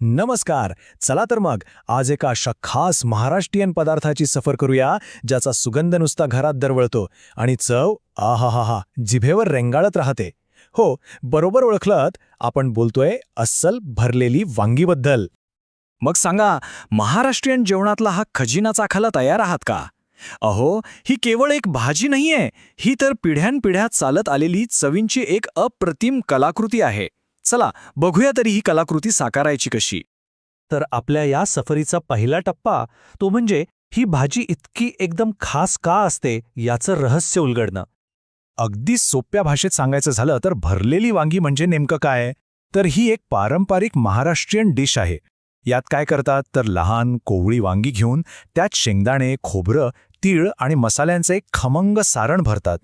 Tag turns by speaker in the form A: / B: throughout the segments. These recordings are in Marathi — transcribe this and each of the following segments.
A: नमस्कार. चला तर मग आज एका अशा खास महाराष्ट्रीयन पदार्थाची सफर करूया ज्याचा सुगंध नुसता घरात दरवळतो आणि चव आहाहाहा जिभेवर रेंगाळत राहते. हो, बरोबर ओळखलत, आपण बोलतोय अस्सल भरलेली वांगीबद्दल.
B: मग सांगा, महाराष्ट्रीयन जेवणातला हा खजिना चाखायला तयार आहात का? अहो, ही केवळ एक भाजी नाहीये, ही तर पिढ्यानपिढ्या चालत आलेली चवींची एक अप्रतिम कलाकृती आहे. चला बघूया तरी ही कलाकृती साकारायची कशी.
C: तर आपल्या या सफरीचा पहिला टप्पा तो म्हणजे ही भाजी इतकी एकदम खास का असते याचं रहस्य उलगडणं.
A: अगदी सोप्या भाषेत सांगायचं झालं तर भरलेली वांगी म्हणजे नेमकं काय? तर ही एक पारंपरिक महाराष्ट्रीयन डिश आहे. यात काय करतात तर लहान कोवळी वांगी घेऊन त्यात शेंगदाणे, खोबरं, तीळ आणि मसाल्यांचे एक खमंग सारण भरतात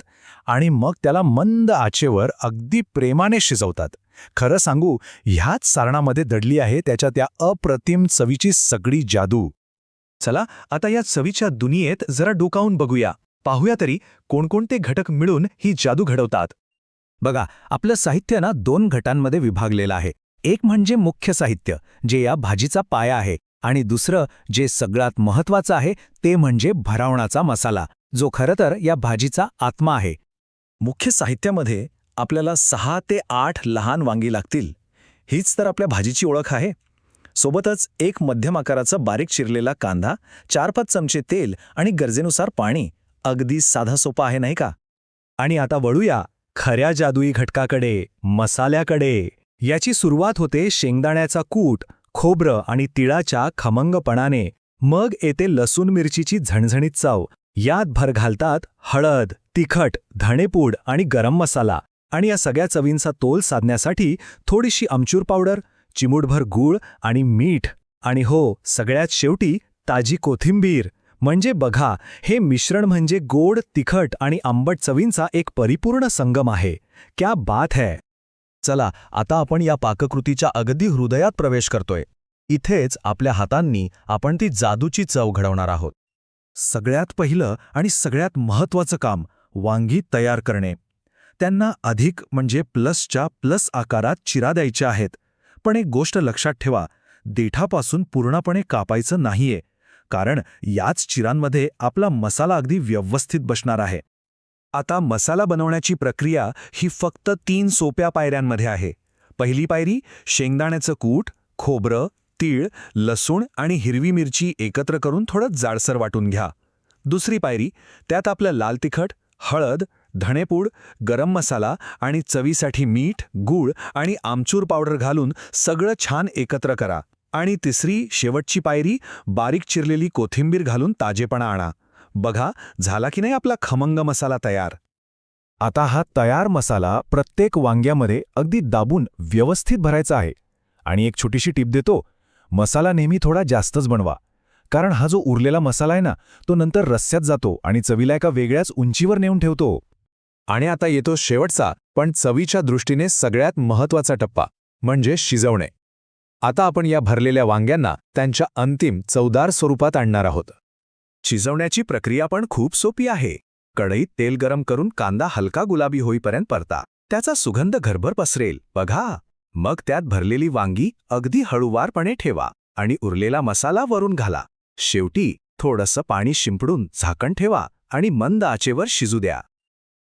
A: आणि मग त्याला मंद आचेवर अगदी प्रेमाने शिजवतात. खरं सांगू, ह्याच सारणामध्ये दडली आहे त्याच्या त्या अप्रतिम चवीची सगळी जादू.
B: चला आता या चवीच्या दुनियेत जरा डोकावून बघूया. पाहूया तरी कोणकोणते घटक मिळून ही जादू घडवतात.
A: बघा, आपलं साहित्य ना 2 गटांमध्ये विभागलेलं आहे. एक म्हणजे मुख्य साहित्य, जे या भाजीचा पाया आहे, आणि दुसरं जे सगळ्यात महत्त्वाचं आहे ते म्हणजे भरावणाचा मसाला, जो खरं तर या भाजीचा आत्मा आहे.
B: मुख्य साहित्यामध्ये आपल्याला 6 ते 8 लहान वांगी लागतील. हीच तर आपल्या भाजीची ओळख आहे. सोबतच एक मध्यम आकाराचा बारीक चिरलेला कांदा, 4-5 चमचे तेल आणि गरजेनुसार पाणी. अगदी साधा सोपा आहे नाही का?
A: आणि आता वळूया खऱ्या जादुई घटकाकडे, मसाल्याकडे. याची सुरुवात होते शेंगदाण्याचा कूट, खोबरं आणि तिळाच्या खमंगपणाने. मग येते लसूण मिरचीची झणझणीत चव. यात भर घालतात हळद, तिखट, धणेपूड आणि गरम मसाला. आणि या सगळ्या चवींचा तोल साधण्यासाठी थोडीशी आमचूर पावडर, चिमूटभर गूळ आणि मीठ. आणि हो, सगळ्यात शेवटी ताजी कोथिंबीर. म्हणजे बघा, हे मिश्रण म्हणजे गोड, तिखट आणि आंबट चवींचा एक परिपूर्ण संगम आहे. क्या बात है.
C: चला आता आपण या पाककृतीच्या अगदी हृदयात प्रवेश करतोय. इथेच आपल्या हातांनी आपण ती जादूची चव घडवणार आहोत. सगळ्यात पहिलं आणि सगळ्यात महत्त्वाचं काम वांगी तयार करणे. त्यांना अधिक म्हणजे प्लसच्या प्लस आकारात चिरा द्यायचे आहेत. पण एक गोष्ट लक्षात ठेवा, देठापासून पूर्णपणे कापायचं नाहीये, कारण याच चिरांमध्ये आपला मसाला अगदी व्यवस्थित बसणार आहे. आता मसाला बनवण्याची प्रक्रिया ही फक्त 3 सोप्या पायऱ्यांमध्ये आहे. पहिली पायरी, शेंगदाण्याचं कूट, खोबरं, तीळ, लसूण आणि हिरवी मिरची एकत्र करून थोडं जाडसर वाटून घ्या. दुसरी पायरी, त्यात आपलं लाल तिखट, हळद, धणेपूड, गरम मसाला आणि चवीसाठी मीठ, गूळ आणि आमचूर पावडर घालून सगळं छान एकत्र करा. आणि तिसरी, शेवटची पायरी, बारीक चिरलेली कोथिंबीर घालून ताजेपणा आणा. बघा, झाला की नाही आपला खमंग मसाला तयार.
A: आता हा तयार मसाला प्रत्येक वांग्यामध्ये अगदी दाबून व्यवस्थित भरायचा आहे. आणि एक छोटीशी टिप देतो, मसाला नेहमी थोडा जास्तच बनवा, कारण हा जो उरलेला मसाला आहे ना, तो नंतर रस्स्यात जातो आणि चवीला एका वेगळ्याच उंचीवर नेऊन ठेवतो. आणि आता येतो शेवटचा पण चवीच्या दृष्टीने सगळ्यात महत्त्वाचा टप्पा, म्हणजे शिजवणे. आता आपण या भरलेल्या वांग्यांना त्यांच्या अंतिम चवदार स्वरूपात आणणार आहोत.
B: शिजवण्याची प्रक्रिया पण खूप सोपी आहे. कढईत तेल गरम करून कांदा हलका गुलाबी होईपर्यंत परता. त्याचा सुगंध घरभर पसरेल बघा. मग त्यात भरलेली वांगी अगदी हळूवारपणे ठेवा आणि उरलेला मसाला वरून घाला. शेवटी थोडंसं पाणी शिंपडून झाकण ठेवा आणि मंद आचेवर शिजू द्या.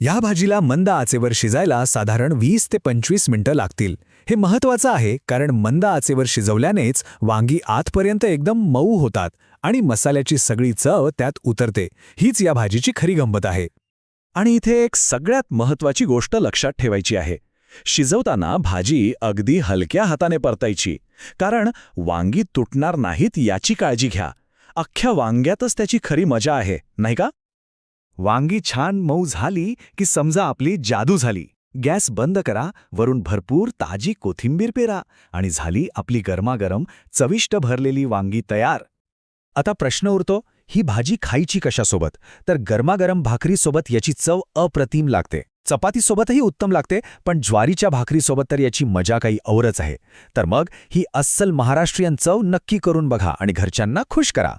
A: या भाजीला मंद आचेवर शिजायला साधारण 20 ते 25 मिनिटं लागतील. हे महत्त्वाचं आहे, कारण मंद आचेवर शिजवल्यानेच वांगी आतपर्यंत एकदम मऊ होतात आणि मसाल्याची सगळी चव त्यात उतरते. हीच या भाजीची खरी गंमत आहे.
B: आणि इथे एक सगळ्यात महत्त्वाची गोष्ट लक्षात ठेवायची आहे. शिजवताना भाजी अगदी हलक्या हाताने परतायची, कारण वांगी तुटणार नाहीत याची काळजी घ्या. अख्ख्या वांग्यातच त्याची खरी मजा आहे, नाही का? वांगी छान मऊ झाली की समजा आपली जादू झाली. गॅस बंद करा, वरून भरपूर ताजी कोथिंबीर पेरा आणि झाली आपली गरमागरम चविष्ट भरलेली वांगी तयार.
C: आता प्रश्न उरतो, ही भाजी खायची कशासोबत? तर गरमागरम भाकरीसोबत याची चव अप्रतिम लागते. चपातीसोबतही उत्तम लागते, पण ज्वारीच्या भाकरीसोबत तर याची मजा काही औरच आहे. तर मग ही अस्सल महाराष्ट्रीयन चव नक्की करून बघा आणि घरच्यांना खुश करा.